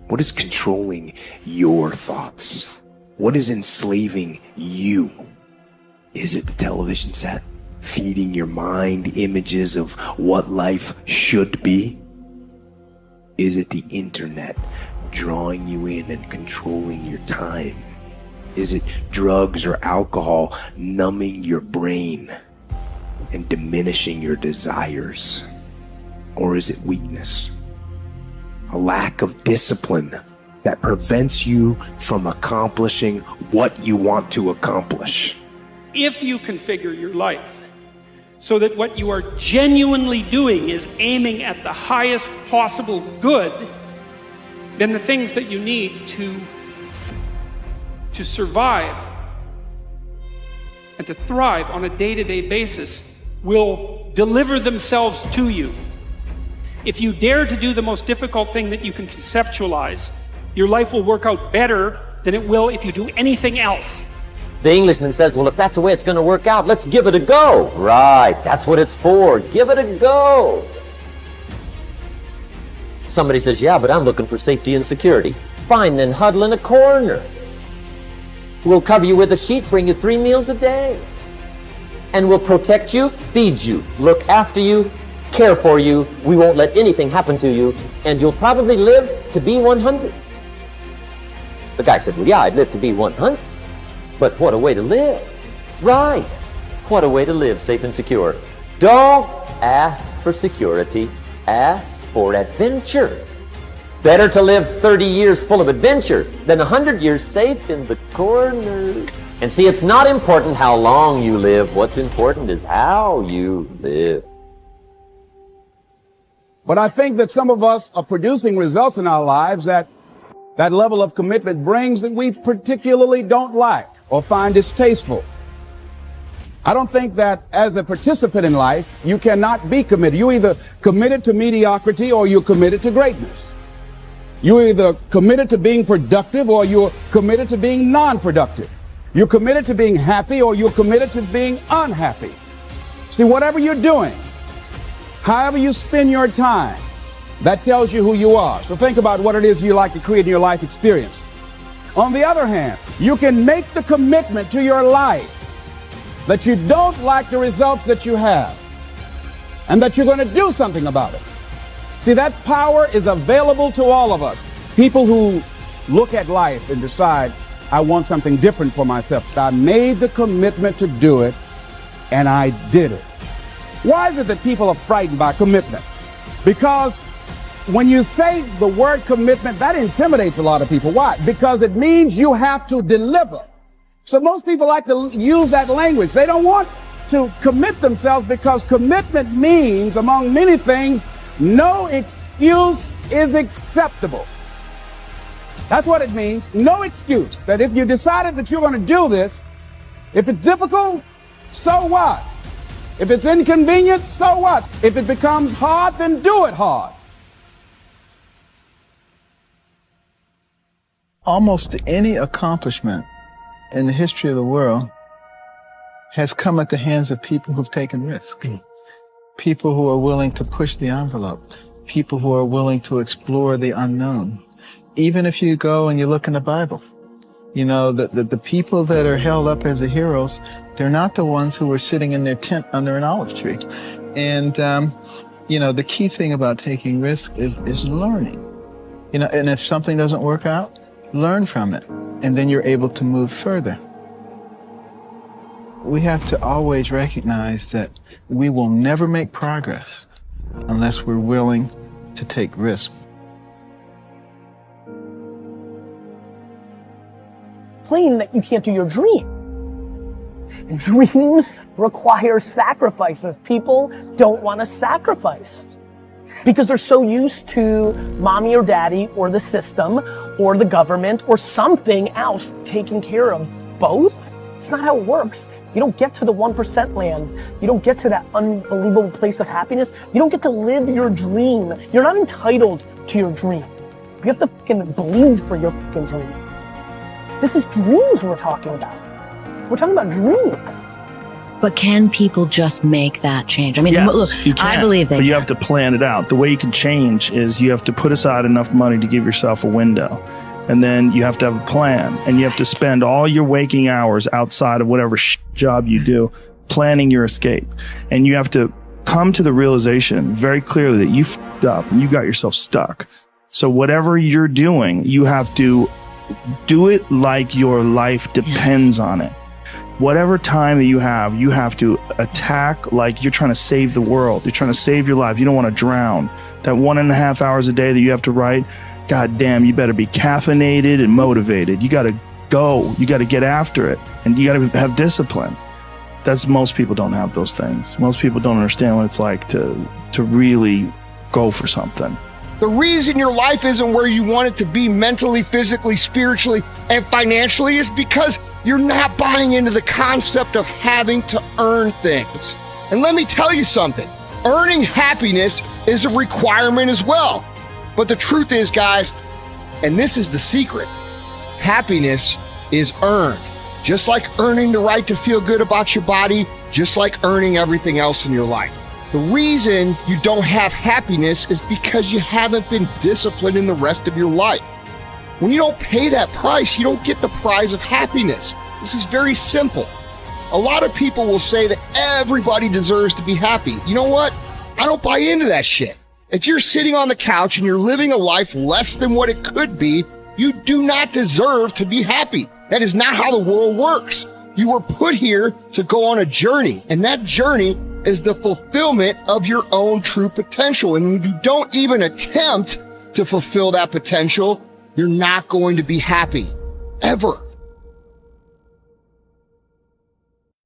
What is controlling your thoughts? What is enslaving you? Is it the television set, feeding your mind images of what life should be? Is it the internet, drawing you in and controlling your time? Is it drugs or alcohol numbing your brain and diminishing your desires? Or is it weakness? A lack of discipline that prevents you from accomplishing what you want to accomplish. If you configure your life so that what you are genuinely doing is aiming at the highest possible good, then the things that you need to survive and to thrive on a day-to-day basis will deliver themselves to you. If you dare to do the most difficult thing that you can conceptualize, your life will work out better than it will if you do anything else. The Englishman says, well, if that's the way it's going to work out, let's give it a go. Right, that's what it's for. Give it a go. Somebody says, yeah, but I'm looking for safety and security. Fine, then huddle in a corner. We'll cover you with a sheet, bring you 3 meals a day. And we'll protect you, feed you, look after you, care for you. We won't let anything happen to you. And you'll probably live to be 100. The guy said, well, yeah, I'd live to be 100. But what a way to live. Right. What a way to live, safe and secure. Don't ask for security. Ask for adventure. Better to live 30 years full of adventure than 100 years safe in the corner. And see, it's not important how long you live. What's important is how you live. But I think that some of us are producing results in our lives that level of commitment brings that we particularly don't like or find distasteful. I don't think that as a participant in life, you cannot be committed. You're either committed to mediocrity or you're committed to greatness. You're either committed to being productive or you're committed to being non-productive. You're committed to being happy or you're committed to being unhappy. See, whatever you're doing, however you spend your time, that tells you who you are. So think about what it is you like to create in your life experience. On the other hand, you can make the commitment to your life that you don't like the results that you have and that you're going to do something about it. See, that power is available to all of us. People who look at life and decide, I want something different for myself. I made the commitment to do it, and I did it. Why is it that people are frightened by commitment? Because when you say the word commitment, that intimidates a lot of people. Why? Because it means you have to deliver. So most people like to use that language. They don't want to commit themselves because commitment means, among many things, no excuse is acceptable. That's what it means. No excuse. That if you decided that you're going to do this, if it's difficult, so what? If it's inconvenient, so what? If it becomes hard, then do it hard. Almost any accomplishment in the history of the world has come at the hands of people who've taken risks. People who are willing to push the envelope. People who are willing to explore the unknown. Even if you go and you look in the Bible, you know, the people that are held up as the heroes, they're not the ones who were sitting in their tent under an olive tree. And, you know, the key thing about taking risks is learning. You know, and if something doesn't work out, learn from it, and then you're able to move further. We have to always recognize that we will never make progress unless we're willing to take risks. Claim that you can't do your dream. Dreams require sacrifices. People don't want to sacrifice because they're so used to mommy or daddy or the system or the government or something else taking care of both. It's not how it works. You don't get to the 1% land. You don't get to that unbelievable place of happiness. You don't get to live your dream. You're not entitled to your dream. You have to fucking bleed for your fucking dream. This is dreams we're talking about. We're talking about dreams. But can people just make that change? I mean, Yes, look, you can, I believe they but you can. have to plan it out. The way you can change is you have to put aside enough money to give yourself a window. And then you have to have a plan, and you have to spend all your waking hours outside of whatever job you do planning your escape. And you have to come to the realization very clearly that you f***ed up and you got yourself stuck. So whatever you're doing, you have to do it like your life depends on it. Whatever time that you have to attack like you're trying to save the world. You're trying to save your life. You don't want to drown. That 1.5 hours a day that you have to write, God damn, you better be caffeinated and motivated. You got to go. You got to get after it. And you got to have discipline. Most people don't have those things. Most people don't understand what it's like to really go for something. The reason your life isn't where you want it to be mentally, physically, spiritually, and financially is because you're not buying into the concept of having to earn things. And let me tell you something, earning happiness is a requirement as well. But the truth is, guys, and this is the secret, happiness is earned. Just like earning the right to feel good about your body, just like earning everything else in your life. The reason you don't have happiness is because you haven't been disciplined in the rest of your life. When you don't pay that price, you don't get the prize of happiness. This is very simple. A lot of people will say that everybody deserves to be happy. You know what? I don't buy into that shit. If you're sitting on the couch and you're living a life less than what it could be, you do not deserve to be happy. That is not how the world works. You were put here to go on a journey, and that journey is the fulfillment of your own true potential. And when you don't even attempt to fulfill that potential, you're not going to be happy, ever.